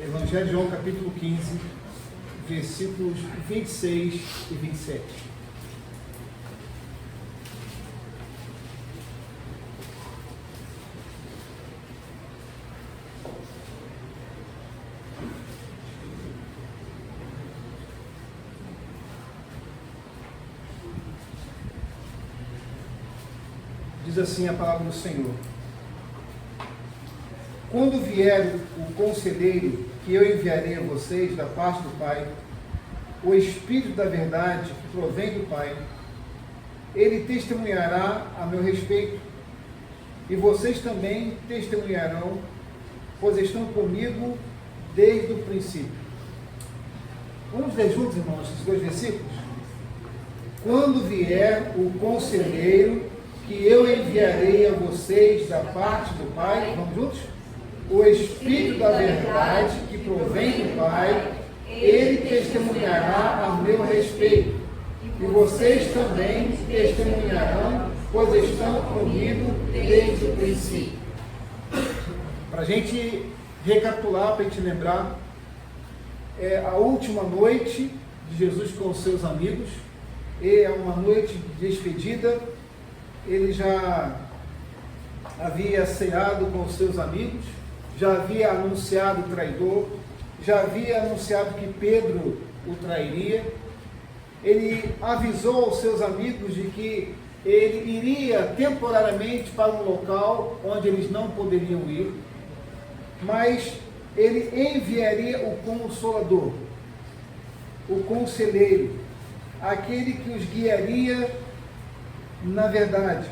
Evangelho de João, capítulo 15, versículos 26 e 27. Diz assim a palavra do Senhor: quando vier o conselheiro que eu enviarei a vocês da parte do Pai, o Espírito da verdade que provém do Pai, ele testemunhará a meu respeito, e vocês também testemunharão, pois estão comigo desde o princípio. Vamos ler juntos, irmãos, esses dois versículos? Quando vier o conselheiro que eu enviarei a vocês da parte do Pai, vamos juntos? O Espírito da verdade que provém do Pai, ele testemunhará a meu respeito, e vocês também testemunharão, pois estão comigo desde o princípio. Para a gente recapitular, para a gente lembrar, é a última noite de Jesus com os seus amigos, é uma noite de despedida. Ele já havia ceado com os seus amigos, já havia anunciado o traidor, já havia anunciado que Pedro o trairia. Ele avisou aos seus amigos de que ele iria temporariamente para um local onde eles não poderiam ir, mas ele enviaria o Consolador, o Conselheiro, aquele que os guiaria na verdade.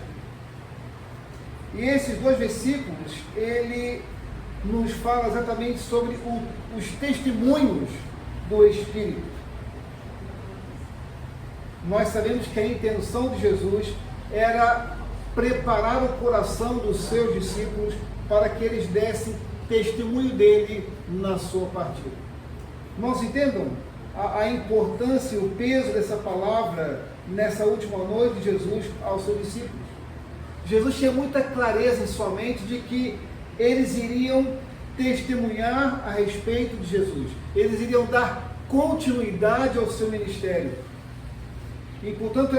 E esses dois versículos, ele nos fala exatamente sobre os testemunhos do Espírito. Nós sabemos que a intenção de Jesus era preparar o coração dos seus discípulos para que eles dessem testemunho dele na sua partida. Irmãos, entendam a importância e o peso dessa palavra nessa última noite de Jesus aos seus discípulos. Jesus tinha muita clareza em sua mente de que eles iriam testemunhar a respeito de Jesus. Eles iriam dar continuidade ao seu ministério. E, portanto,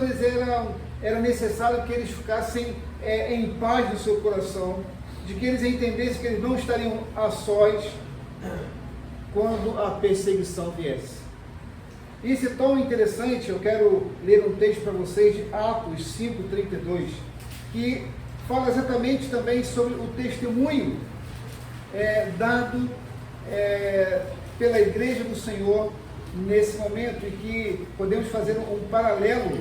era necessário que eles ficassem em paz no seu coração, de que eles entendessem que eles não estariam a sós quando a perseguição viesse. Isso é tão interessante. Eu quero ler um texto para vocês de Atos 5:32, que fala exatamente também sobre o testemunho dado pela Igreja do Senhor nesse momento, e que podemos fazer um paralelo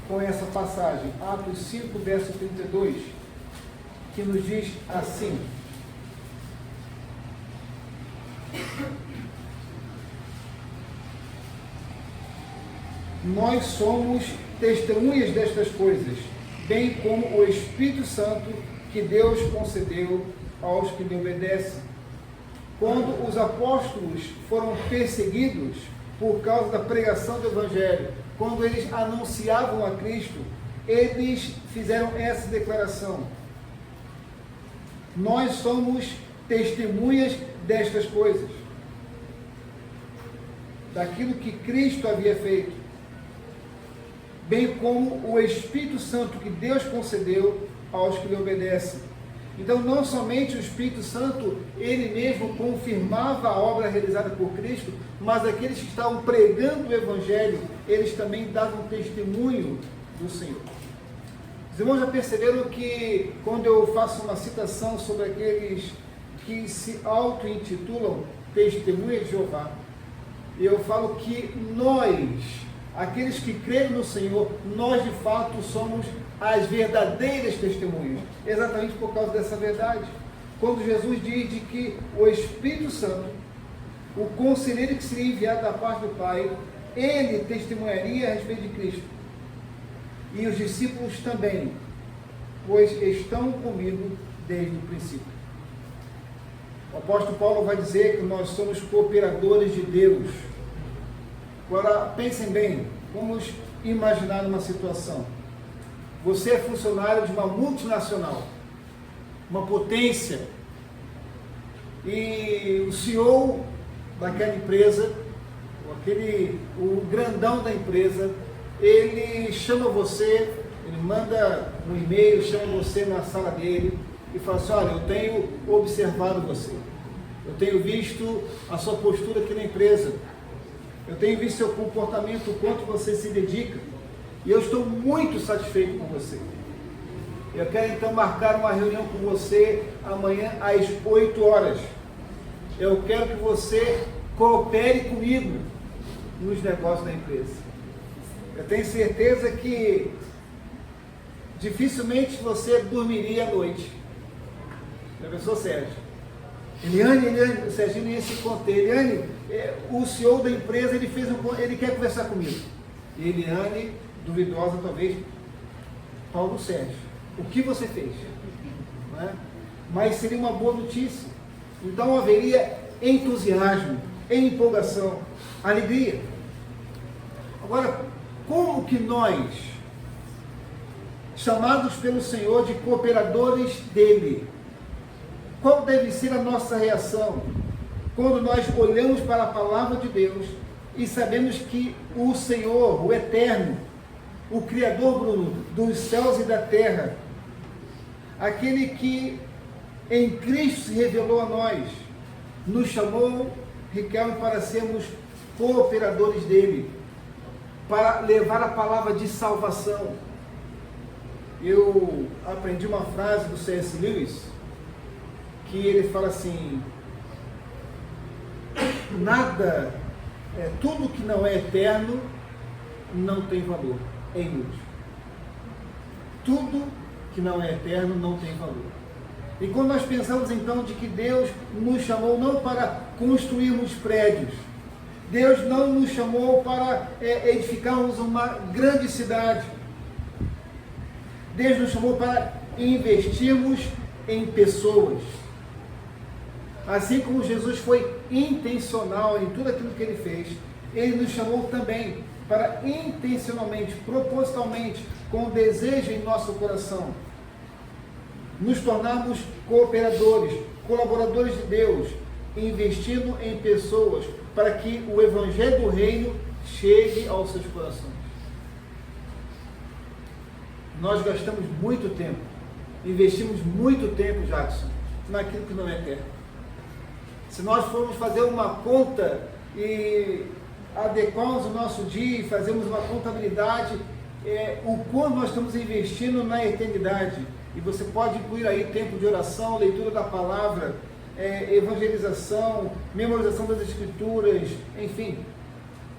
com essa passagem. Atos 5, verso 32, que nos diz assim: nós somos testemunhas destas coisas, bem como o Espírito Santo que Deus concedeu aos que lhe obedecem. Quando os apóstolos foram perseguidos por causa da pregação do Evangelho, quando eles anunciavam a Cristo, eles fizeram essa declaração: nós somos testemunhas destas coisas, daquilo que Cristo havia feito, bem como o Espírito Santo que Deus concedeu aos que lhe obedecem. Então, não somente o Espírito Santo, ele mesmo confirmava a obra realizada por Cristo, mas aqueles que estavam pregando o Evangelho, eles também davam testemunho do Senhor. Os irmãos já perceberam que, quando eu faço uma citação sobre aqueles que se auto-intitulam testemunhas de Jeová, eu falo que nós, aqueles que creem no Senhor, nós de fato somos as verdadeiras testemunhas, exatamente por causa dessa verdade. Quando Jesus diz de que o Espírito Santo, o conselheiro que seria enviado da parte do Pai, ele testemunharia a respeito de Cristo. E os discípulos também, pois estão comigo desde o princípio. O apóstolo Paulo vai dizer que nós somos cooperadores de Deus. Agora, pensem bem, vamos imaginar uma situação. Você é funcionário de uma multinacional, uma potência, e o CEO daquela empresa, o grandão da empresa, ele chama você, ele manda um e-mail, chama você na sala dele e fala assim: olha, eu tenho observado você, eu tenho visto a sua postura aqui na empresa, eu tenho visto seu comportamento, o quanto você se dedica, e eu estou muito satisfeito com você. Eu quero então marcar uma reunião com você amanhã às 8 horas. Eu quero que você coopere comigo nos negócios da empresa. Eu tenho certeza que dificilmente você dormiria à noite. Já pensou, Sérgio? Eliane, o Serginho ia se conter. Eliane, o CEO da empresa, ele quer conversar comigo. E Eliane, duvidosa talvez: Paulo Sérgio, o que você fez? Não é? Mas seria uma boa notícia. Então haveria entusiasmo, empolgação, alegria. Agora, como que nós, chamados pelo Senhor de cooperadores dele, qual deve ser a nossa reação quando nós olhamos para a palavra de Deus e sabemos que o Senhor, o Eterno, o Criador, Bruno, dos céus e da terra, aquele que em Cristo se revelou a nós, nos chamou, Riquelme, para sermos cooperadores dele, para levar a palavra de salvação. Eu aprendi uma frase do C.S. Lewis, que ele fala assim: tudo que não é eterno não tem valor, é inútil. Tudo que não é eterno não tem valor. E quando nós pensamos então de que Deus nos chamou não para construirmos prédios, Deus não nos chamou para edificarmos uma grande cidade, Deus nos chamou para investirmos em pessoas. Assim como Jesus foi intencional em tudo aquilo que ele fez, ele nos chamou também para intencionalmente, propositalmente, com desejo em nosso coração, nos tornarmos cooperadores, colaboradores de Deus, investindo em pessoas, para que o Evangelho do Reino chegue aos seus corações. Nós gastamos muito tempo, investimos muito tempo, Jackson, naquilo que não é eterno. Se nós formos fazer uma conta e adequarmos o nosso dia e fazermos uma contabilidade, o quanto nós estamos investindo na eternidade. E você pode incluir aí tempo de oração, leitura da palavra, evangelização, memorização das escrituras, enfim.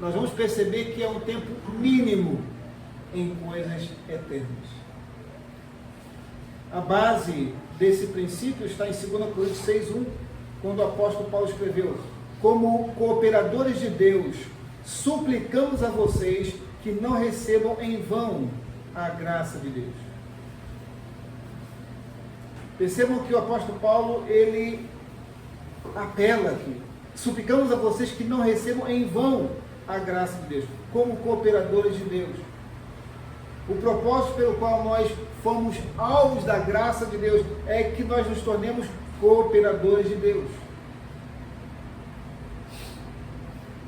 Nós vamos perceber que é um tempo mínimo em coisas eternas. A base desse princípio está em 2 Coríntios 6:1, quando o apóstolo Paulo escreveu: como cooperadores de Deus, suplicamos a vocês que não recebam em vão a graça de Deus. Percebam que o apóstolo Paulo, ele apela aqui: suplicamos a vocês que não recebam em vão a graça de Deus, como cooperadores de Deus. O propósito pelo qual nós fomos alvos da graça de Deus é que nós nos tornemos cooperadores de Deus.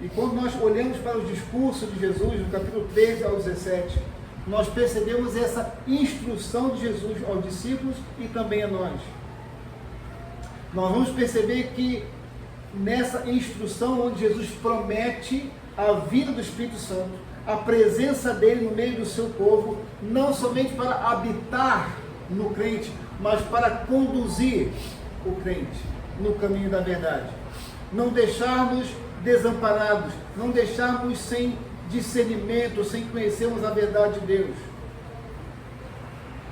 E quando nós olhamos para os discursos de Jesus, no capítulo 13 ao 17, nós percebemos essa instrução de Jesus aos discípulos e também a nós. Nós vamos perceber que nessa instrução, onde Jesus promete a vida do Espírito Santo, a presença dele no meio do seu povo, não somente para habitar no crente, mas para conduzir o crente no caminho da verdade. Não deixarmos desamparados, não deixarmos sem discernimento, sem conhecermos a verdade de Deus.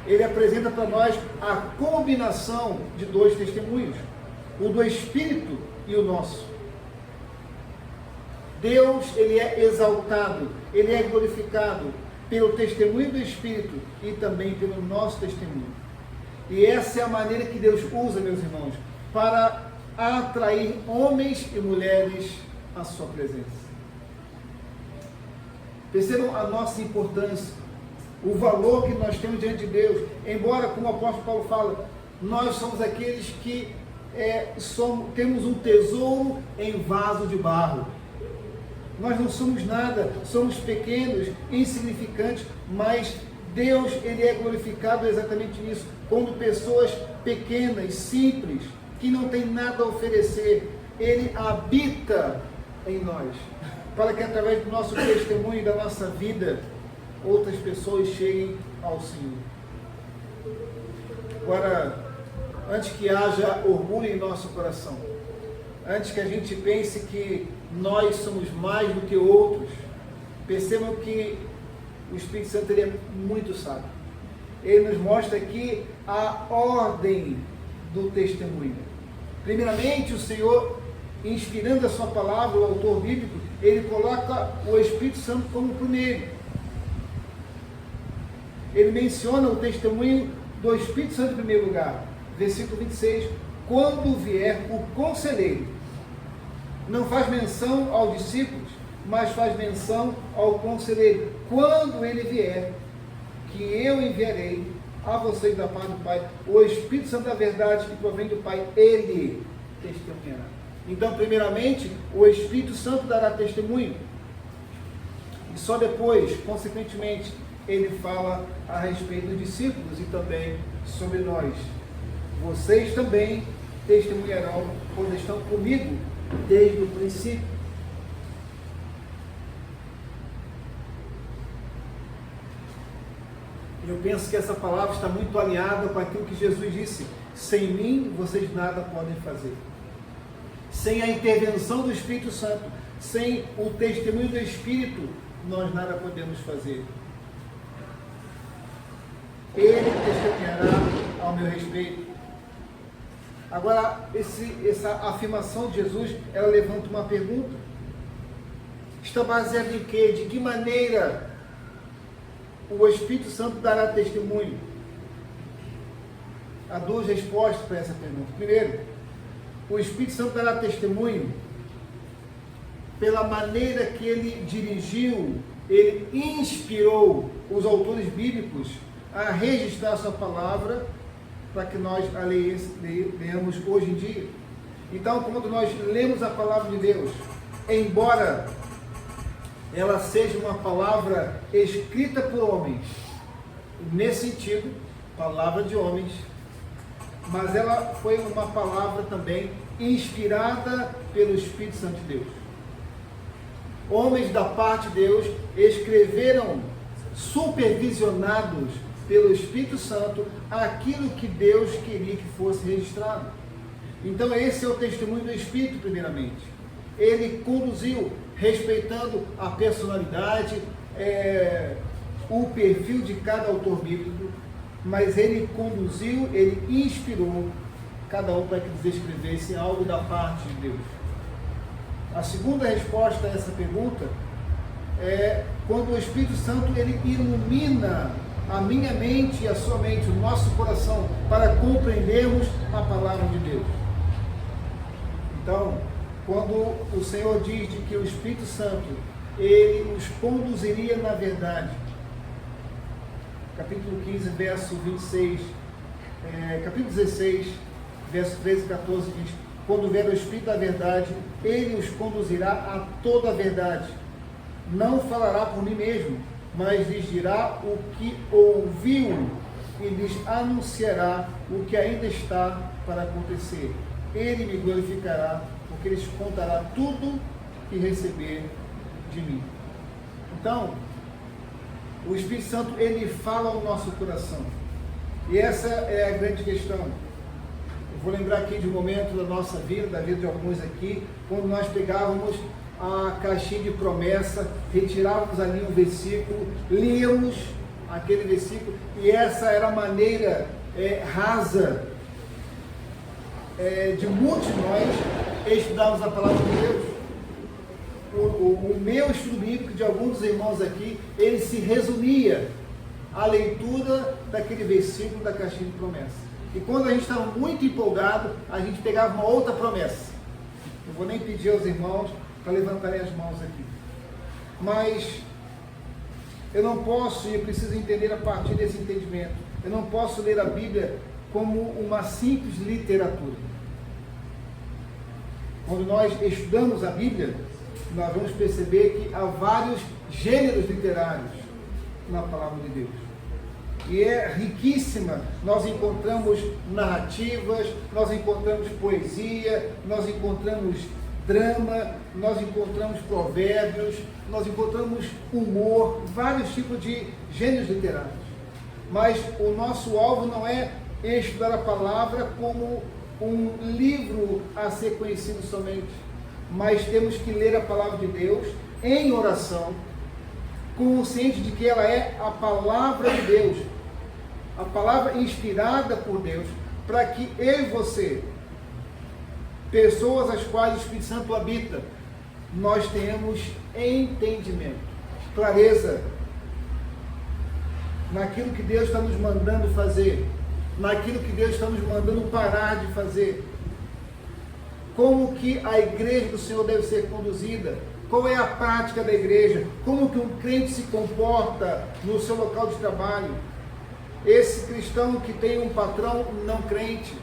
Ele apresenta para nós a combinação de dois testemunhos, o do Espírito e o nosso. Deus, ele é exaltado, ele é glorificado pelo testemunho do Espírito e também pelo nosso testemunho. E essa é a maneira que Deus usa, meus irmãos, para atrair homens e mulheres à sua presença. Percebam a nossa importância, o valor que nós temos diante de Deus. Embora, como o apóstolo Paulo fala, nós somos aqueles que temos um tesouro em vaso de barro. Nós não somos nada, somos pequenos, insignificantes, mas Deus, Ele é glorificado exatamente nisso, quando pessoas pequenas, simples, que não têm nada a oferecer, Ele habita em nós, para que através do nosso testemunho e da nossa vida, outras pessoas cheguem ao Senhor. Agora, antes que haja orgulho em nosso coração, antes que a gente pense que nós somos mais do que outros, percebam que o Espírito Santo ele é muito sábio. Ele nos mostra aqui a ordem do testemunho. Primeiramente, o Senhor, inspirando a sua palavra, o autor bíblico, ele coloca o Espírito Santo como primeiro. Ele menciona o testemunho do Espírito Santo em primeiro lugar. Versículo 26, quando vier o conselheiro, não faz menção aos discípulos, mas faz menção ao conselheiro. Quando ele vier, que eu enviarei a vocês da parte do Pai, o Espírito Santo da verdade que provém do Pai, ele testemunhará. Então, primeiramente, o Espírito Santo dará testemunho. E só depois, consequentemente, ele fala a respeito dos discípulos e também sobre nós. Vocês também testemunharão quando estão comigo desde o princípio. Eu penso que essa palavra está muito alinhada com aquilo que Jesus disse: sem mim vocês nada podem fazer. Sem a intervenção do Espírito Santo, sem o testemunho do Espírito, nós nada podemos fazer. Ele testemunhará ao meu respeito. Agora, essa afirmação de Jesus, ela levanta uma pergunta. Está baseada em quê? De que maneira o Espírito Santo dará testemunho? Há duas respostas para essa pergunta. Primeiro, o Espírito Santo dará testemunho pela maneira que ele dirigiu, ele inspirou os autores bíblicos a registrar a sua palavra para que nós a leamos hoje em dia. Então, quando nós lemos a palavra de Deus, embora ela seja uma palavra escrita por homens, nesse sentido, palavra de homens, mas ela foi uma palavra também inspirada pelo Espírito Santo de Deus. Homens da parte de Deus escreveram, supervisionados pelo Espírito Santo, aquilo que Deus queria que fosse registrado. Então esse é o testemunho do Espírito, primeiramente. Ele conduziu, respeitando a personalidade, o perfil de cada autor bíblico, mas ele conduziu, ele inspirou cada um para que eles escrevessem algo da parte de Deus. A segunda resposta a essa pergunta é quando o Espírito Santo ele ilumina a minha mente e a sua mente, o nosso coração, para compreendermos a palavra de Deus. Então, quando o Senhor diz de que o Espírito Santo, ele os conduziria na verdade, capítulo 15, verso 26, capítulo 16, verso 13 e 14, diz: quando vier o Espírito da verdade, ele os conduzirá a toda a verdade. Não falará por mim mesmo, mas lhes dirá o que ouviu e lhes anunciará o que ainda está para acontecer. Ele me glorificará, porque lhes contará tudo que receber de mim. Então, o Espírito Santo, ele fala ao nosso coração. E essa é a grande questão. Eu vou lembrar aqui de um momento da nossa vida, da vida de alguns aqui, quando nós pegávamos a caixinha de promessa, retirávamos ali um versículo, líamos aquele versículo, e essa era a maneira rasa de muitos de nós estudarmos a palavra de Deus. O meu estudo bíblico de alguns dos irmãos aqui, ele se resumia à leitura daquele versículo da caixinha de promessa. E quando a gente estava muito empolgado, a gente pegava uma outra promessa. Não vou nem pedir aos irmãos para levantarem as mãos aqui. Mas eu não posso, e eu preciso entender a partir desse entendimento, eu não posso ler a Bíblia como uma simples literatura. Quando nós estudamos a Bíblia, nós vamos perceber que há vários gêneros literários na palavra de Deus. E é riquíssima. Nós encontramos narrativas, nós encontramos poesia, nós encontramos drama, nós encontramos provérbios, nós encontramos humor, vários tipos de gêneros literários. Mas o nosso alvo não é estudar a palavra como um livro a ser conhecido somente, mas temos que ler a palavra de Deus em oração, consciente de que ela é a palavra de Deus, a palavra inspirada por Deus, para que eu e você, pessoas as quais o Espírito Santo habita, nós tenhamos entendimento, clareza naquilo que Deus está nos mandando fazer, naquilo que Deus está nos mandando parar de fazer, como que a igreja do Senhor deve ser conduzida, qual é a prática da igreja, como que um crente se comporta no seu local de trabalho, esse cristão que tem um patrão não crente,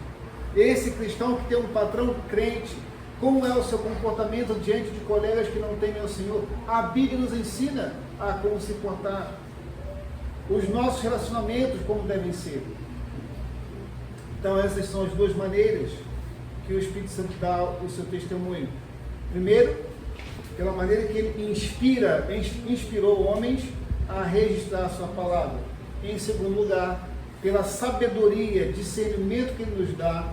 esse cristão que tem um patrão crente, como é o seu comportamento diante de colegas que não temem ao Senhor. A Bíblia nos ensina a como se portar, os nossos relacionamentos como devem ser. Então essas são as duas maneiras que o Espírito Santo dá o seu testemunho. Primeiro, pela maneira que ele inspirou homens a registrar a sua palavra. Em segundo lugar, pela sabedoria, discernimento que ele nos dá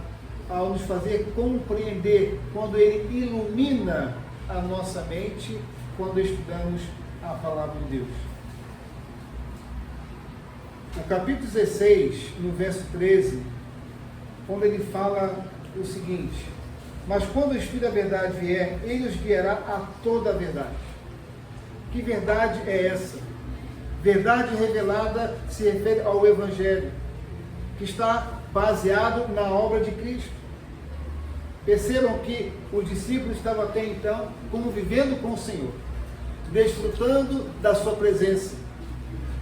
ao nos fazer compreender, quando ele ilumina a nossa mente, quando estudamos a palavra de Deus. O capítulo 16, no verso 13, quando ele fala o seguinte: mas quando o Espírito da verdade vier, ele os guiará a toda a verdade. Que verdade é essa? Verdade revelada se refere ao Evangelho, que está baseado na obra de Cristo. Percebam que os discípulos estavam até então como vivendo com o Senhor, desfrutando da sua presença.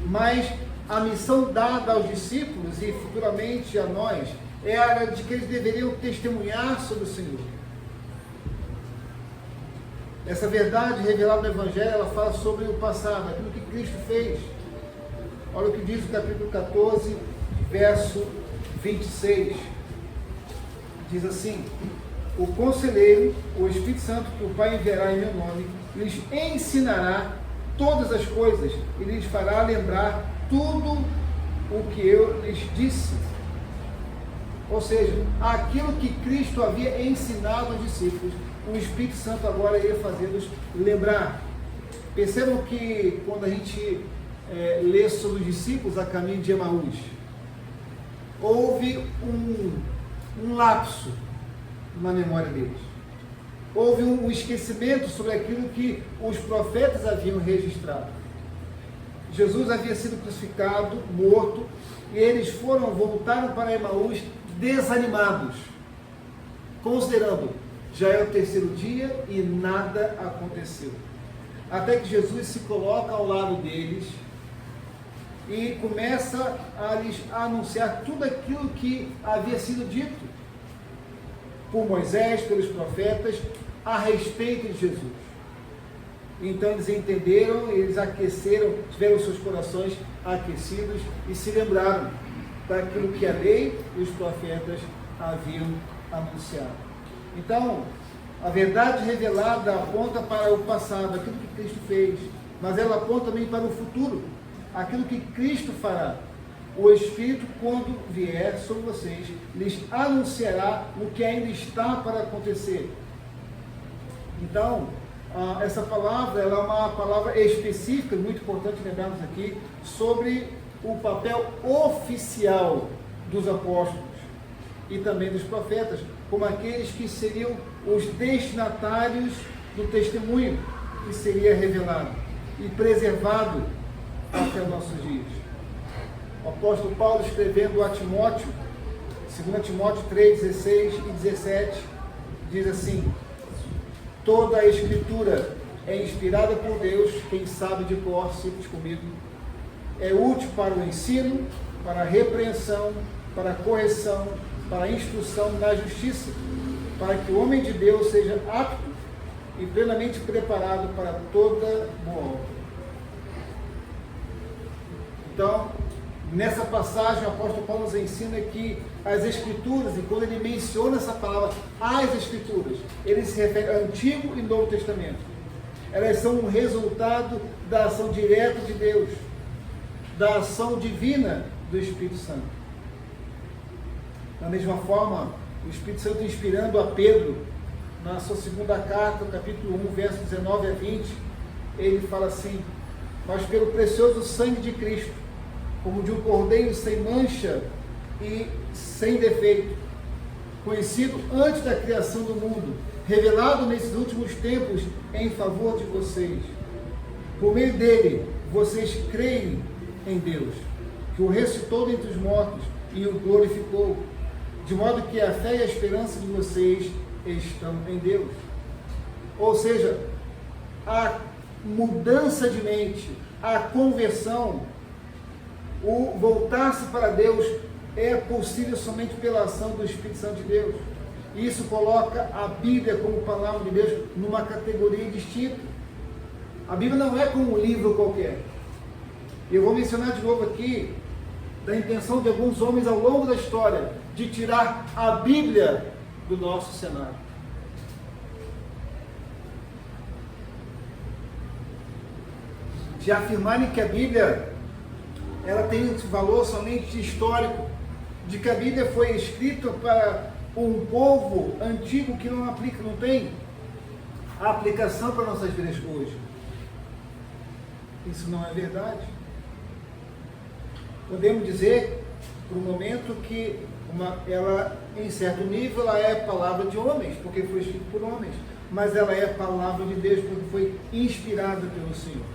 Mas a missão dada aos discípulos e futuramente a nós era de que eles deveriam testemunhar sobre o Senhor. Essa verdade revelada no Evangelho, ela fala sobre o passado, aquilo que Cristo fez. Olha o que diz o capítulo 14, verso 26. Diz assim: o conselheiro, o Espírito Santo, que o Pai enviará em meu nome, lhes ensinará todas as coisas e lhes fará lembrar tudo o que eu lhes disse. Ou seja, aquilo que Cristo havia ensinado aos discípulos, o Espírito Santo agora ia fazê-los lembrar. Percebam que quando a gente lê sobre os discípulos a caminho de Emaús, houve um lapso na memória deles. Houve um esquecimento sobre aquilo que os profetas haviam registrado. Jesus havia sido crucificado, morto, e eles voltaram para Emaús desanimados, considerando, já é o terceiro dia e nada aconteceu. Até que Jesus se coloca ao lado deles e começa a lhes anunciar tudo aquilo que havia sido dito por Moisés, pelos profetas, a respeito de Jesus. Então eles entenderam, eles aqueceram, tiveram seus corações aquecidos e se lembraram daquilo que a lei e os profetas haviam anunciado. Então, a verdade revelada aponta para o passado, aquilo que Cristo fez, mas ela aponta também para o futuro, aquilo que Cristo fará. O Espírito, quando vier sobre vocês, lhes anunciará o que ainda está para acontecer. Então, essa palavra, ela é uma palavra específica, muito importante lembrarmos aqui, sobre o papel oficial dos apóstolos e também dos profetas, como aqueles que seriam os destinatários do testemunho que seria revelado e preservado até os nossos dias. O apóstolo Paulo, escrevendo a Timóteo, 2 Timóteo 3, 16 e 17, diz assim: toda a Escritura é inspirada por Deus, quem sabe de cor, simples comigo, é útil para o ensino, para a repreensão, para a correção, para a instrução na justiça, para que o homem de Deus seja apto e plenamente preparado para toda boa obra. Então, nessa passagem, o apóstolo Paulo nos ensina que as Escrituras, e quando ele menciona essa palavra, as Escrituras, ele se refere ao Antigo e Novo Testamento. Elas são um resultado da ação direta de Deus, da ação divina do Espírito Santo. Da mesma forma, o Espírito Santo inspirando a Pedro, na sua segunda carta, capítulo 1, versos 19 a 20, ele fala assim: mas pelo precioso sangue de Cristo, como de um cordeiro sem mancha e sem defeito, conhecido antes da criação do mundo, revelado nesses últimos tempos em favor de vocês. Por meio dele, vocês creem em Deus, que o ressuscitou dentre os mortos e o glorificou, de modo que a fé e a esperança de vocês estão em Deus. Ou seja, a mudança de mente, a conversão, o voltar-se para Deus é possível somente pela ação do Espírito Santo de Deus. E isso coloca a Bíblia como palavra de Deus numa categoria distinta. A Bíblia não é como um livro qualquer. Eu vou mencionar de novo aqui da intenção de alguns homens ao longo da história de tirar a Bíblia do nosso cenário. De afirmarem que a Bíblia ela tem esse valor somente histórico, de que a Bíblia foi escrita para um povo antigo que não tem a aplicação para nossas vidas hoje. Isso não é verdade. Podemos dizer, por um momento, que ela, em certo nível, ela é palavra de homens, porque foi escrita por homens, mas ela é palavra de Deus, porque foi inspirada pelo Senhor.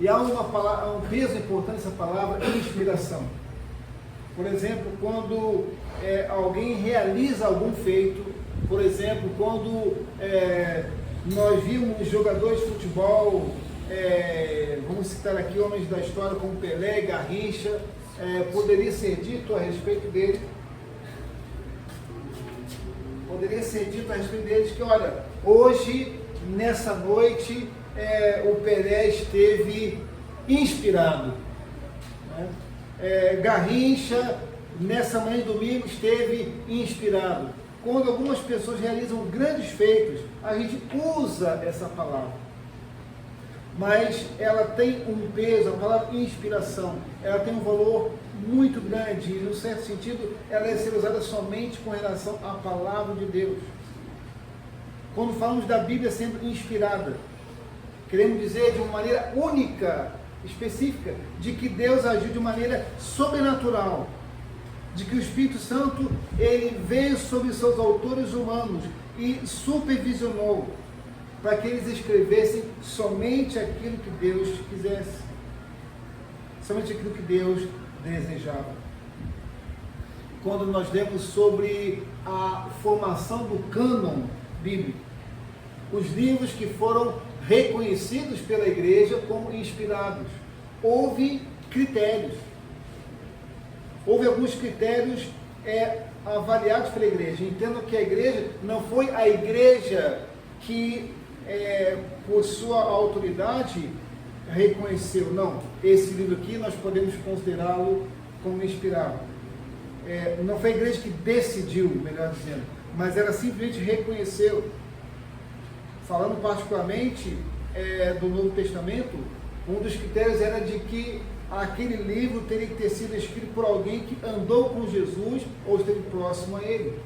E há um peso importante nessa palavra, inspiração. Por exemplo, quando alguém realiza algum feito, por exemplo, quando nós vimos jogadores de futebol, vamos citar aqui homens da história como Pelé, Garrincha, poderia ser dito a respeito deles, que, olha, hoje, nessa noite, o Pelé esteve inspirado, né? Garrincha, nessa manhã de domingo, esteve inspirado. Quando algumas pessoas realizam grandes feitos, a gente usa essa palavra, mas ela tem um peso, a palavra inspiração, ela tem um valor muito grande, e, no certo sentido, ela é ser usada somente com relação à palavra de Deus. Quando falamos da Bíblia sendo inspirada, queremos dizer de uma maneira única, específica, de que Deus agiu de maneira sobrenatural, de que o Espírito Santo ele veio sobre seus autores humanos e supervisionou para que eles escrevessem somente aquilo que Deus quisesse, somente aquilo que Deus desejava. Quando nós lemos sobre a formação do cânon bíblico, os livros que foram reconhecidos pela igreja como inspirados, houve critérios. Houve alguns critérios avaliados pela igreja. Entendo que a igreja não foi a igreja que, por sua autoridade, reconheceu. Não, esse livro aqui nós podemos considerá-lo como inspirado. Não foi a igreja que decidiu, melhor dizendo, mas ela simplesmente reconheceu. Falando particularmente do Novo Testamento, um dos critérios era de que aquele livro teria que ter sido escrito por alguém que andou com Jesus ou esteve próximo a ele.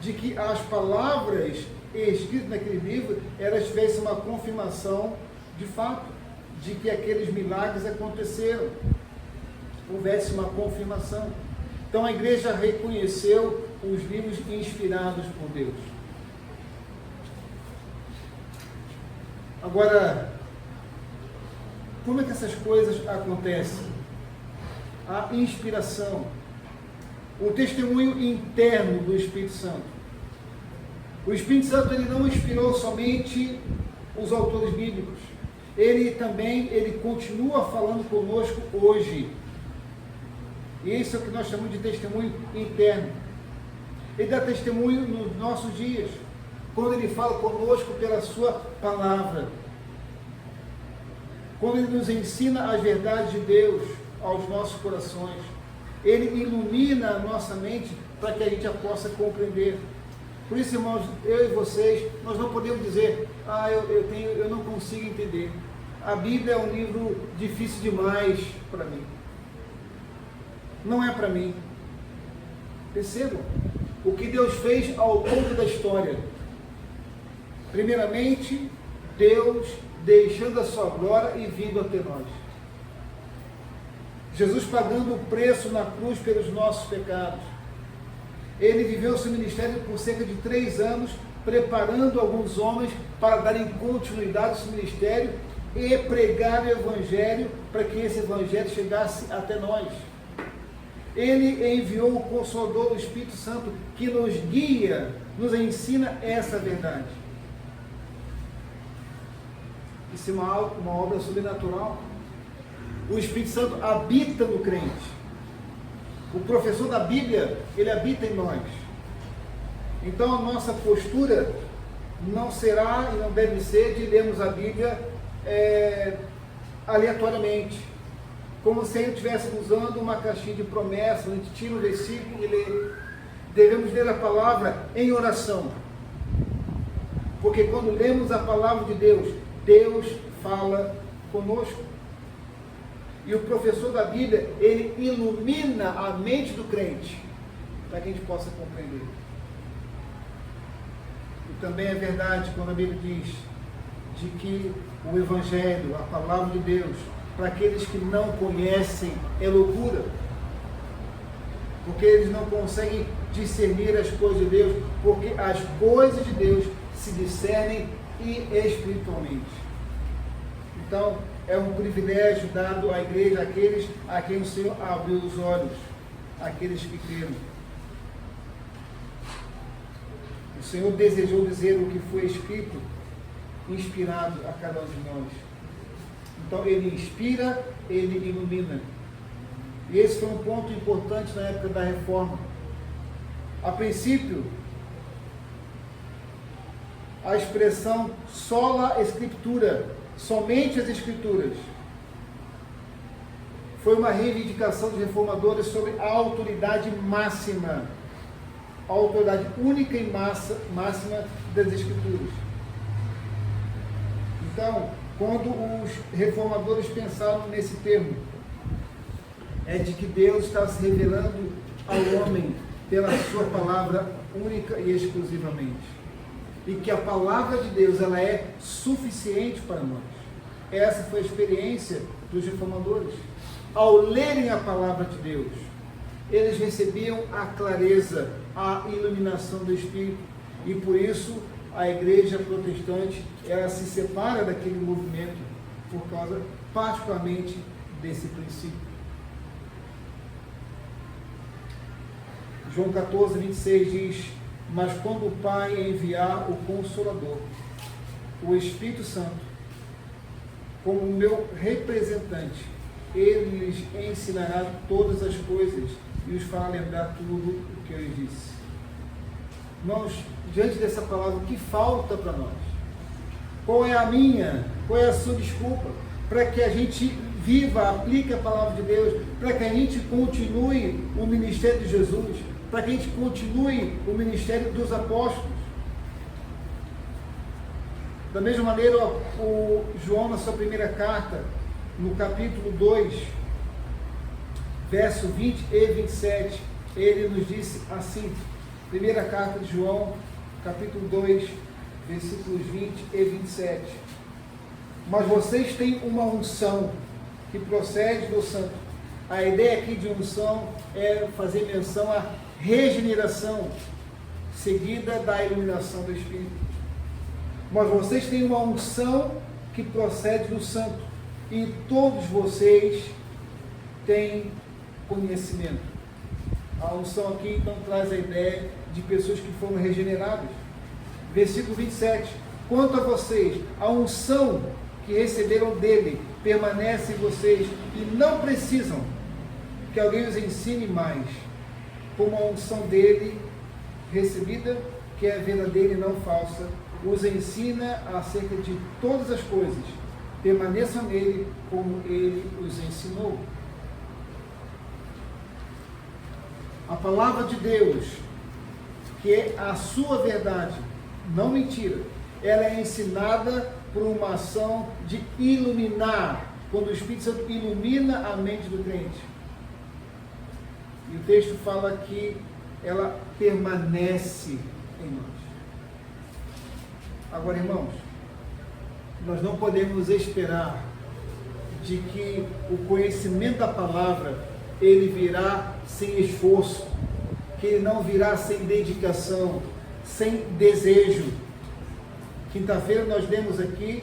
De que as palavras escritas naquele livro, elas tivessem uma confirmação de fato, de que aqueles milagres aconteceram. Houvesse uma confirmação. Então a igreja reconheceu os livros inspirados por Deus. Agora, como é que essas coisas acontecem? A inspiração, o testemunho interno do Espírito Santo. O Espírito Santo ele não inspirou somente os autores bíblicos. Ele continua falando conosco hoje. E isso é o que nós chamamos de testemunho interno. Ele dá testemunho nos nossos dias, quando Ele fala conosco pela Sua palavra, quando Ele nos ensina as verdades de Deus aos nossos corações. Ele ilumina a nossa mente para que a gente a possa compreender. Por isso, irmãos, eu e vocês, nós não podemos dizer, eu não consigo entender. A Bíblia é um livro difícil demais para mim. Não é para mim. Percebam o que Deus fez ao longo da história. Primeiramente, Deus deixando a sua glória e vindo até nós. Jesus pagando o preço na cruz pelos nossos pecados. Ele viveu seu ministério por cerca de 3 anos, preparando alguns homens para darem continuidade ao seu ministério e pregar o Evangelho para que esse Evangelho chegasse até nós. Ele enviou o Consolador, o Espírito Santo, que nos guia, nos ensina essa verdade. Isso é uma obra sobrenatural. O Espírito Santo habita no crente. O professor da Bíblia, ele habita em nós. Então a nossa postura não será e não deve ser de lermos a Bíblia aleatoriamente, como se ele estivesse usando uma caixinha de promessas, a gente tira um versículo e lê. Devemos ler a palavra em oração, porque quando lemos a palavra de Deus, Deus fala conosco. E o professor da Bíblia, ele ilumina a mente do crente, para que a gente possa compreender. E também é verdade quando a Bíblia diz de que o Evangelho, a palavra de Deus, para aqueles que não conhecem, é loucura. Porque eles não conseguem discernir as coisas de Deus, porque as coisas de Deus se discernem espiritualmente. Então, é um privilégio dado à igreja, àqueles a quem o Senhor abriu os olhos, àqueles que creram. O Senhor desejou dizer o que foi escrito, inspirado a cada um de nós. Então, Ele inspira, Ele ilumina. E esse foi um ponto importante na época da Reforma. A princípio, a expressão sola escritura, somente as Escrituras, foi uma reivindicação dos reformadores sobre a autoridade máxima, a autoridade única e máxima das Escrituras. Então, quando os reformadores pensaram nesse termo, é de que Deus está se revelando ao homem pela sua palavra única e exclusivamente. E que a palavra de Deus, ela é suficiente para nós. Essa foi a experiência dos reformadores. Ao lerem a palavra de Deus, eles recebiam a clareza, a iluminação do Espírito. E por isso a igreja protestante, ela se separa daquele movimento por causa, particularmente, desse princípio. João 14, 26 diz: mas quando o Pai enviar o Consolador, o Espírito Santo, como o meu representante, ele lhes ensinará todas as coisas e os fará lembrar tudo o que eu lhes disse. Irmãos, diante dessa palavra, o que falta para nós? Qual é a minha? Qual é a sua desculpa? Para que a gente viva, aplique a palavra de Deus, para que a gente continue o ministério de Jesus, para que a gente continue o ministério dos apóstolos. Da mesma maneira, o João, na sua primeira carta, no capítulo 2, verso 20 e 27, ele nos disse assim, primeira carta de João, capítulo 2, versículos 20 e 27. Mas vocês têm uma unção que procede do Santo. A ideia aqui de unção é fazer menção à regeneração, seguida da iluminação do Espírito. Mas vocês têm uma unção que procede do Santo, e todos vocês têm conhecimento. A unção aqui então traz a ideia de pessoas que foram regeneradas. Versículo 27. Quanto a vocês, a unção que receberam dele permanece em vocês e não precisam que alguém os ensine mais, como a unção dele recebida, que é verdadeira e não falsa, os ensina acerca de todas as coisas. Permaneçam nele como ele os ensinou. A palavra de Deus, que é a sua verdade, não mentira, ela é ensinada por uma ação de iluminar, quando o Espírito Santo ilumina a mente do crente. E o texto fala que ela permanece em nós. Agora, irmãos, nós não podemos esperar de que o conhecimento da palavra ele virá sem esforço, que ele não virá sem dedicação, sem desejo. Quinta-feira nós lemos aqui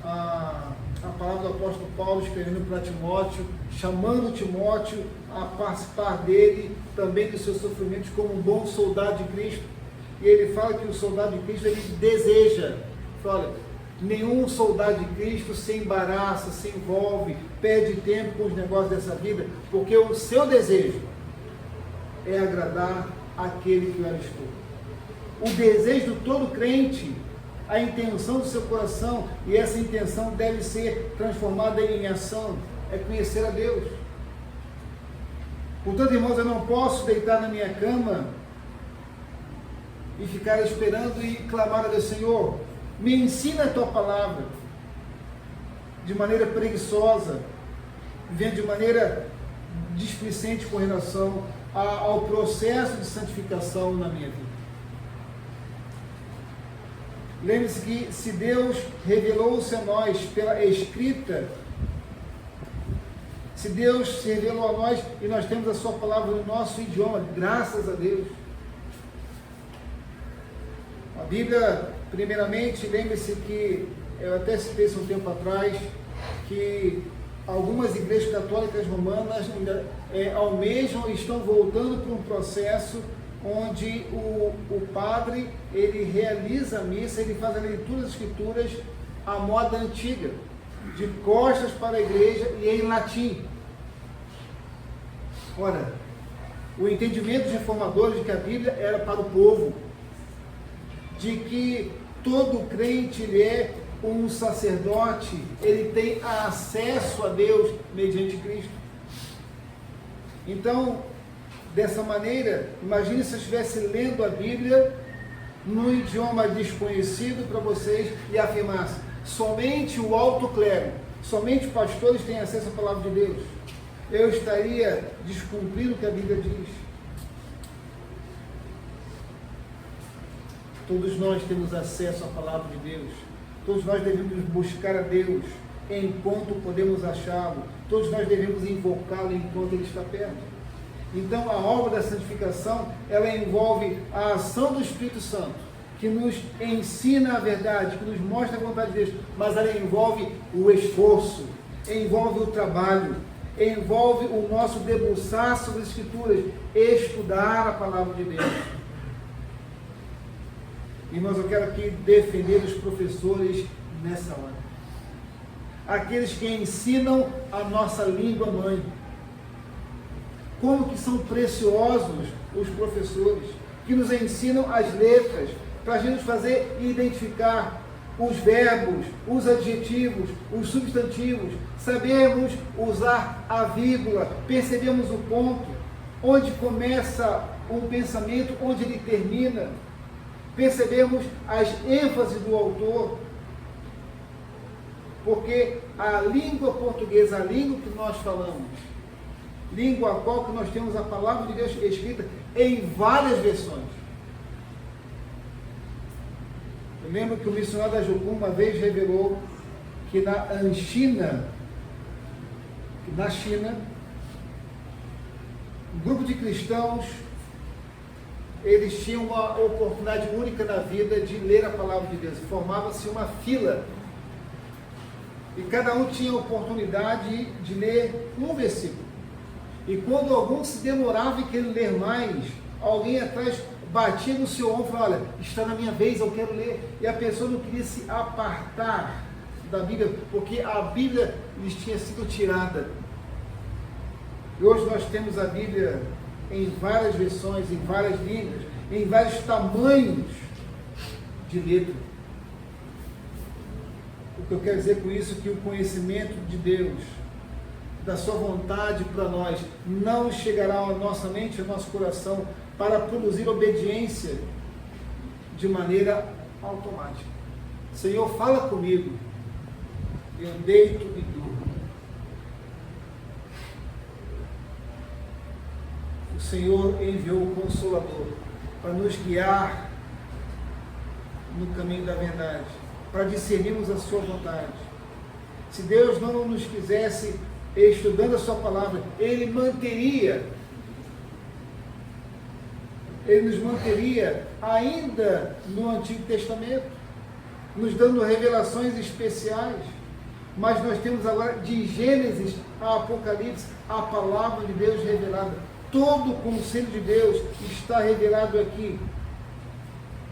a palavra do apóstolo Paulo escrevendo para Timóteo, chamando Timóteo a participar dele, também dos seus sofrimentos, como um bom soldado de Cristo. E ele fala que o soldado de Cristo, ele deseja. Olha, nenhum soldado de Cristo se embaraça, se envolve, perde tempo com os negócios dessa vida, porque o seu desejo é agradar aquele que o alistou. O desejo de todo crente, a intenção do seu coração, e essa intenção deve ser transformada em ação, é conhecer a Deus. Portanto, irmãos, eu não posso deitar na minha cama e ficar esperando e clamar a Deus: Senhor, me ensina a tua palavra, de maneira preguiçosa, vivendo de maneira displicente com relação ao processo de santificação na minha vida. Lembre-se que se Deus revelou-se a nós pela escrita, se Deus se revelou a nós e nós temos a sua palavra no nosso idioma, graças a Deus. A Bíblia, primeiramente, lembre-se que, eu até citei isso um tempo atrás, que algumas igrejas católicas romanas almejam e estão voltando para um processo onde o padre, ele realiza a missa, ele faz a leitura das escrituras à moda antiga, de costas para a igreja e em latim. Ora, o entendimento dos reformadores de que a Bíblia era para o povo, de que todo crente ele é um sacerdote, ele tem acesso a Deus mediante Cristo. Então, dessa maneira, imagine se eu estivesse lendo a Bíblia num idioma desconhecido para vocês e afirmasse: somente o alto clero, somente pastores têm acesso à palavra de Deus. Eu estaria descumprindo o que a Bíblia diz. Todos nós temos acesso à palavra de Deus. Todos nós devemos buscar a Deus enquanto podemos achá-lo. Todos nós devemos invocá-lo enquanto ele está perto. Então, a obra da santificação, ela envolve a ação do Espírito Santo, que nos ensina a verdade, que nos mostra a vontade de Deus, mas ela envolve o esforço, envolve o trabalho, envolve o nosso debruçar sobre as Escrituras, estudar a palavra de Deus. Irmãos, eu quero aqui defender os professores nessa hora. Aqueles que ensinam a nossa língua mãe. Como que são preciosos os professores, que nos ensinam as letras, para a gente fazer e identificar os verbos, os adjetivos, os substantivos, sabermos usar a vírgula, percebemos o ponto, onde começa um pensamento, onde ele termina, percebemos as ênfases do autor, porque a língua portuguesa, a língua que nós falamos, língua a qual que nós temos a palavra de Deus escrita em várias versões. Eu lembro que o missionário da Jucum uma vez revelou que na China, um grupo de cristãos, eles tinham uma oportunidade única na vida de ler a palavra de Deus. Formava-se uma fila e cada um tinha a oportunidade de ler um versículo. E quando algum se demorava em querer ler mais, alguém atrás batia no seu ombro e falava: olha, está na minha vez, eu quero ler. E a pessoa não queria se apartar da Bíblia, porque a Bíblia lhes tinha sido tirada. E hoje nós temos a Bíblia em várias versões, em várias línguas, em vários tamanhos de letra. O que eu quero dizer com isso é que o conhecimento de Deus, da sua vontade para nós, não chegará à nossa mente, ao nosso coração, para produzir obediência de maneira automática. Senhor, fala comigo, eu deito e durmo. O Senhor enviou o Consolador para nos guiar no caminho da verdade, para discernirmos a sua vontade. Se Deus não nos quisesse estudando a sua palavra, Ele nos manteria ainda no Antigo Testamento, nos dando revelações especiais. Mas nós temos agora, de Gênesis a Apocalipse, a palavra de Deus revelada. Todo o conselho de Deus está revelado aqui.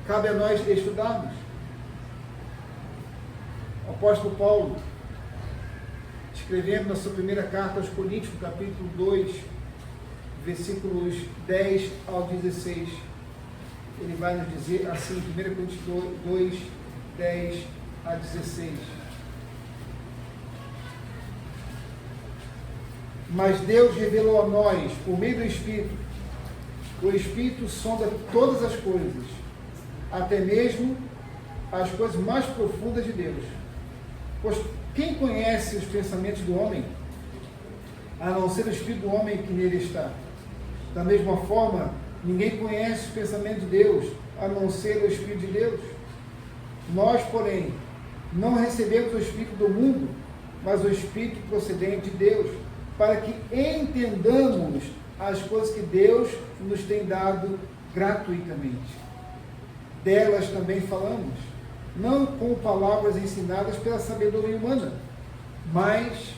Cabe a nós estudarmos. O apóstolo Paulo, escrevendo na sua primeira carta aos Coríntios, capítulo 2, versículos 10 ao 16, ele vai nos dizer assim, 1 Coríntios 2, 10 a 16. Mas Deus revelou a nós, por meio do Espírito. O Espírito sonda todas as coisas, até mesmo as coisas mais profundas de Deus. Pois quem conhece os pensamentos do homem, a não ser o Espírito do homem que nele está? Da mesma forma, ninguém conhece os pensamentos de Deus, a não ser o Espírito de Deus. Nós, porém, não recebemos o Espírito do mundo, mas o Espírito procedente de Deus, para que entendamos as coisas que Deus nos tem dado gratuitamente. Delas também falamos, não com palavras ensinadas pela sabedoria humana, mas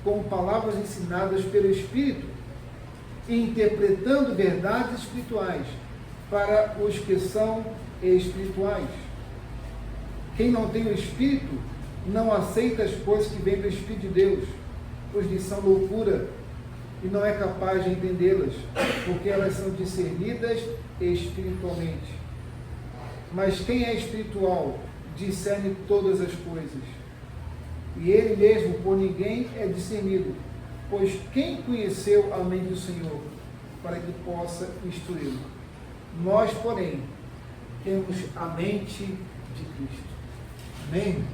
com palavras ensinadas pelo Espírito, interpretando verdades espirituais para os que são espirituais. Quem não tem o Espírito não aceita as coisas que vêm do Espírito de Deus, pois lhes são loucura e não é capaz de entendê-las, porque elas são discernidas espiritualmente. Mas quem é espiritual discerne todas as coisas, e ele mesmo por ninguém é discernido, pois quem conheceu a mente do Senhor para que possa instruí-lo? Nós, porém, temos a mente de Cristo. Amém?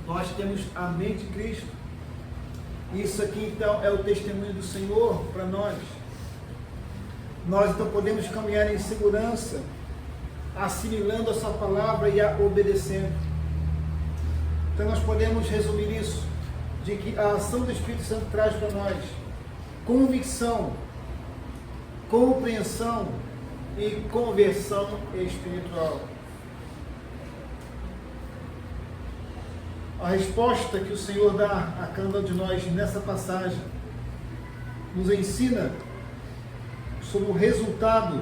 Nós temos a mente de Cristo. Isso aqui então é o testemunho do Senhor para nós. Nós então podemos caminhar em segurança, assimilando a sua palavra e a obedecendo. Então nós podemos resumir isso, de que a ação do Espírito Santo traz para nós convicção, compreensão e conversão espiritual. A resposta que o Senhor dá a cada um de nós nessa passagem nos ensina sobre o resultado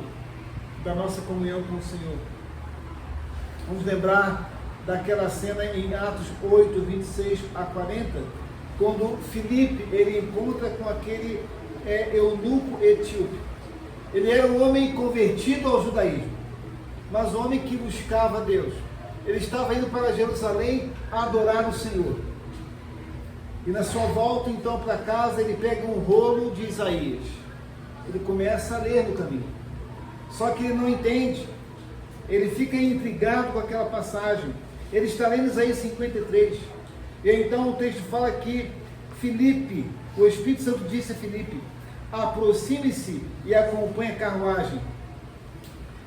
da nossa comunhão com o Senhor. Vamos lembrar daquela cena em Atos 8, 26 a 40, quando Filipe ele encontra com aquele eunuco etíope. Ele era um homem convertido ao judaísmo, mas um homem que buscava Deus. Ele estava indo para Jerusalém a adorar o Senhor. E na sua volta então para casa, ele pega um rolo de Isaías. Ele começa a ler no caminho. Só que ele não entende. Ele fica intrigado com aquela passagem. Ele está lendo Isaías 53. E então o texto fala que Filipe, o Espírito Santo disse a Filipe: aproxime-se e acompanhe a carruagem.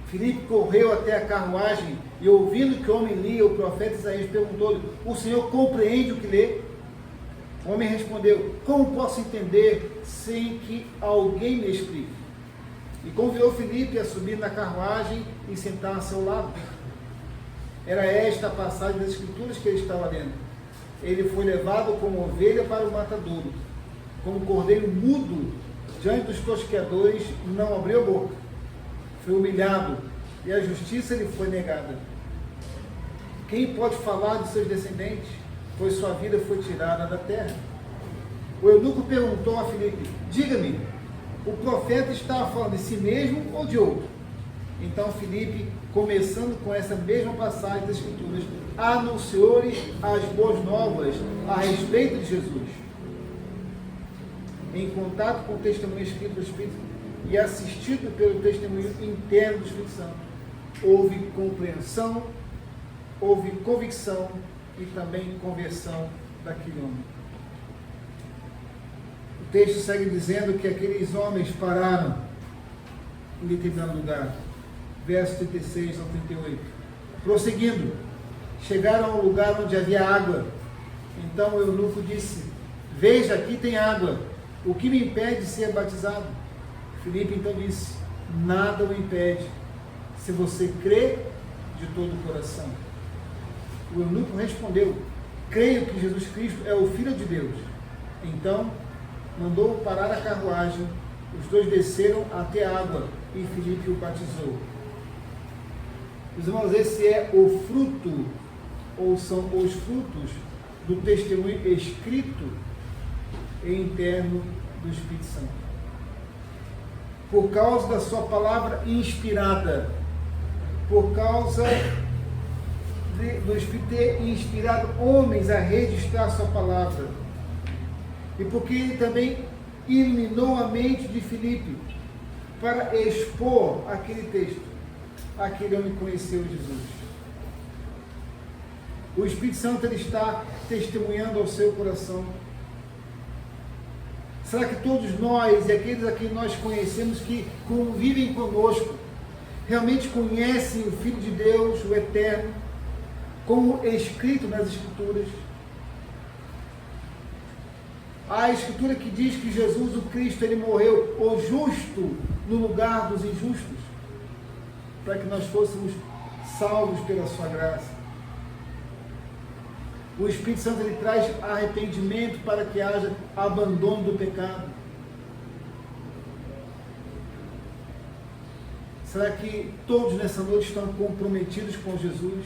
Filipe correu até a carruagem e, ouvindo que o homem lia, o profeta Isaías perguntou-lhe: o Senhor compreende o que lê? O homem respondeu: como posso entender sem que alguém me explique? E convidou Filipe a subir na carruagem e sentar-se ao lado. Era esta a passagem das Escrituras que ele estava lendo. Ele foi levado como ovelha para o matadouro, como cordeiro mudo diante dos tosqueadores, não abriu a boca. Foi humilhado e a justiça lhe foi negada. Quem pode falar de seus descendentes? Pois sua vida foi tirada da terra. O eunuco perguntou a Filipe: diga-me, o profeta estava falando de si mesmo ou de outro? Então Filipe, começando com essa mesma passagem das Escrituras, anunciou-lhe as boas novas a respeito de Jesus. Em contato com o testemunho escrito do Espírito e assistido pelo testemunho interno do Espírito Santo, houve compreensão, houve convicção e também conversão daquele homem. O texto segue dizendo que aqueles homens pararam em determinado lugar. Verso 36 ao 38. Prosseguindo, chegaram ao lugar onde havia água. Então o eunuco disse: veja, aqui tem água. O que me impede de ser batizado? Filipe então disse: nada o impede, se você crê de todo o coração. O eunuco respondeu: creio que Jesus Cristo é o Filho de Deus. Então mandou parar a carruagem. Os dois desceram até a água e Filipe o batizou. Meus irmãos, esse é o fruto, ou são os frutos do testemunho escrito e interno do Espírito Santo. Por causa da sua palavra inspirada, por causa do Espírito ter inspirado homens a registrar a sua palavra, e porque ele também iluminou a mente de Filipe para expor aquele texto. Aquele homem conheceu Jesus. O Espírito Santo ele está testemunhando ao seu coração. Será que todos nós e aqueles a quem nós conhecemos que convivem conosco realmente conhecem o Filho de Deus, o Eterno, como escrito nas Escrituras? A Escritura que diz que Jesus, o Cristo, ele morreu, o justo, no lugar dos injustos, para que nós fôssemos salvos pela sua graça. O Espírito Santo ele traz arrependimento para que haja abandono do pecado. Será que todos nessa noite estão comprometidos com Jesus?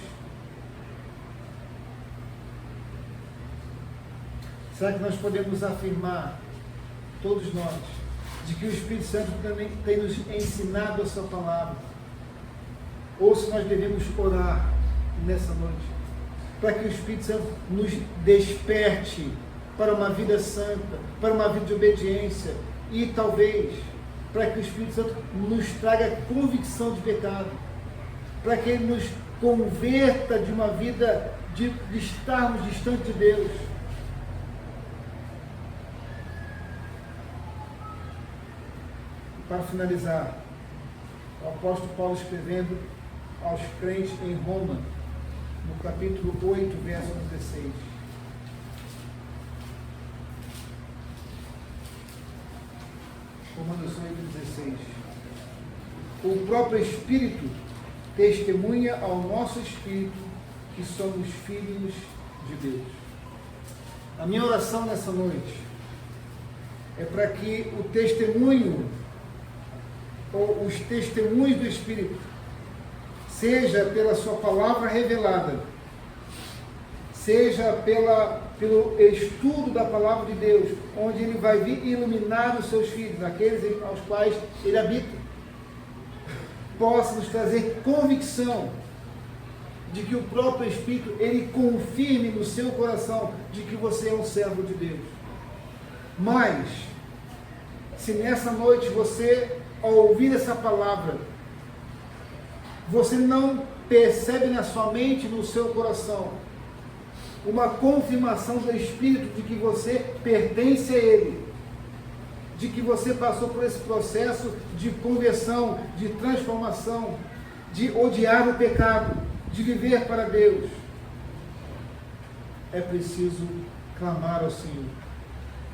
Será que nós podemos afirmar, todos nós, de que o Espírito Santo também tem nos ensinado a sua palavra? Ou se nós devemos orar nessa noite, para que o Espírito Santo nos desperte para uma vida santa, para uma vida de obediência, e talvez para que o Espírito Santo nos traga convicção de pecado, para que Ele nos converta de uma vida de estarmos distante de Deus. Para finalizar, o apóstolo Paulo escrevendo aos crentes em Roma, no capítulo 8, verso 16. Romanos 8, 16. O próprio Espírito testemunha ao nosso Espírito que somos filhos de Deus. A minha oração nessa noite é para que o testemunho, ou os testemunhos do Espírito, seja pela sua palavra revelada, seja pelo estudo da palavra de Deus, onde Ele vai vir iluminar os seus filhos, aqueles aos quais Ele habita, possa nos trazer convicção de que o próprio Espírito, Ele confirme no seu coração de que você é um servo de Deus. Mas, se nessa noite você, ao ouvir essa palavra, você não percebe na sua mente, no seu coração, uma confirmação do Espírito de que você pertence a Ele, de que você passou por esse processo de conversão, de transformação, de odiar o pecado, de viver para Deus, é preciso clamar ao Senhor,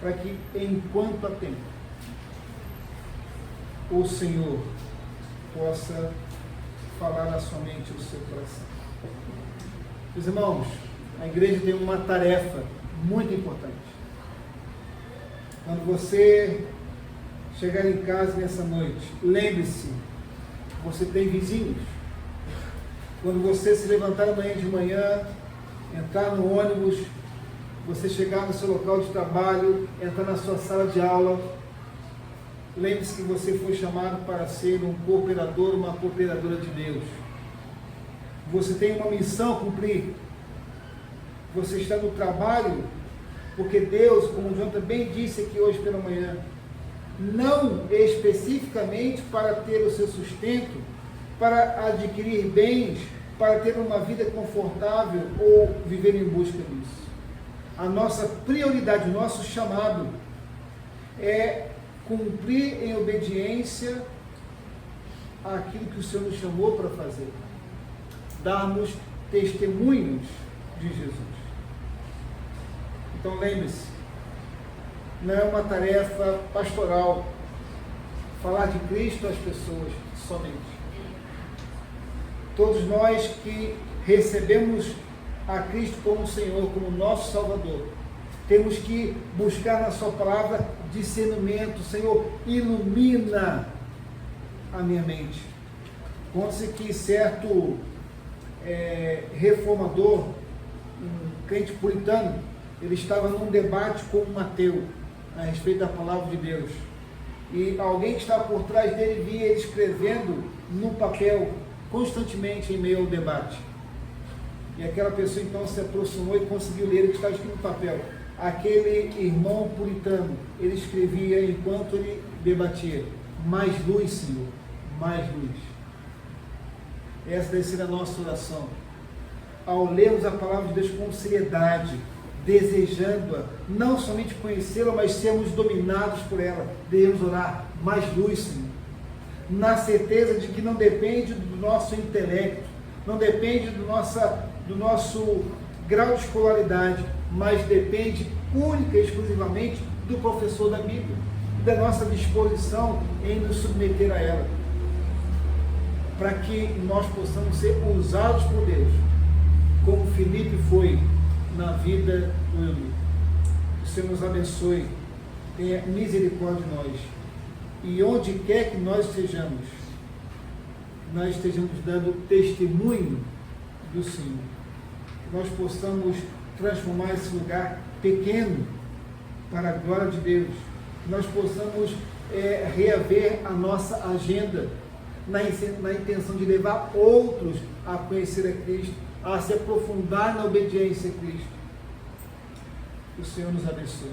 para que enquanto há tempo, o Senhor possa falar na sua mente e no seu coração. Meus irmãos, a igreja tem uma tarefa muito importante. Quando você chegar em casa nessa noite, lembre-se, você tem vizinhos. Quando você se levantar amanhã de manhã, entrar no ônibus, você chegar no seu local de trabalho, entrar na sua sala de aula, lembre-se que você foi chamado para ser um cooperador, uma cooperadora de Deus. Você tem uma missão a cumprir. Você está no trabalho, porque Deus, como o João também disse aqui hoje pela manhã, não especificamente para ter o seu sustento, para adquirir bens, para ter uma vida confortável ou viver em busca disso. A nossa prioridade, o nosso chamado é cumprir em obediência aquilo que o Senhor nos chamou para fazer. Darmos testemunhos de Jesus. Então lembre-se, não é uma tarefa pastoral falar de Cristo às pessoas somente. Todos nós que recebemos a Cristo como Senhor, como nosso Salvador, temos que buscar na sua palavra discernimento. Senhor, ilumina a minha mente. Conta-se que certo reformador, um crente puritano, ele estava num debate com um ateu a respeito da palavra de Deus. E alguém que estava por trás dele via ele escrevendo no papel constantemente em meio ao debate. E aquela pessoa então se aproximou e conseguiu ler o que estava escrito no papel. Aquele irmão puritano, ele escrevia enquanto ele debatia: mais luz, Senhor, mais luz. Essa deve ser a nossa oração. Ao lermos a palavra de Deus com seriedade, desejando-a, não somente conhecê-la, mas sermos dominados por ela, devemos orar: mais luz, Senhor. Na certeza de que não depende do nosso intelecto, não depende do nosso grau de escolaridade, mas depende única e exclusivamente do professor da Bíblia, da nossa disposição em nos submeter a ela, para que nós possamos ser usados por Deus, como Filipe foi na vida do eunuco. O Senhor nos abençoe, tenha misericórdia de nós, e onde quer que nós estejamos dando testemunho do Senhor, que nós possamos transformar esse lugar pequeno para a glória de Deus, que nós possamos reaver a nossa agenda na intenção de levar outros a conhecer a Cristo, a se aprofundar na obediência a Cristo. Que o Senhor nos abençoe.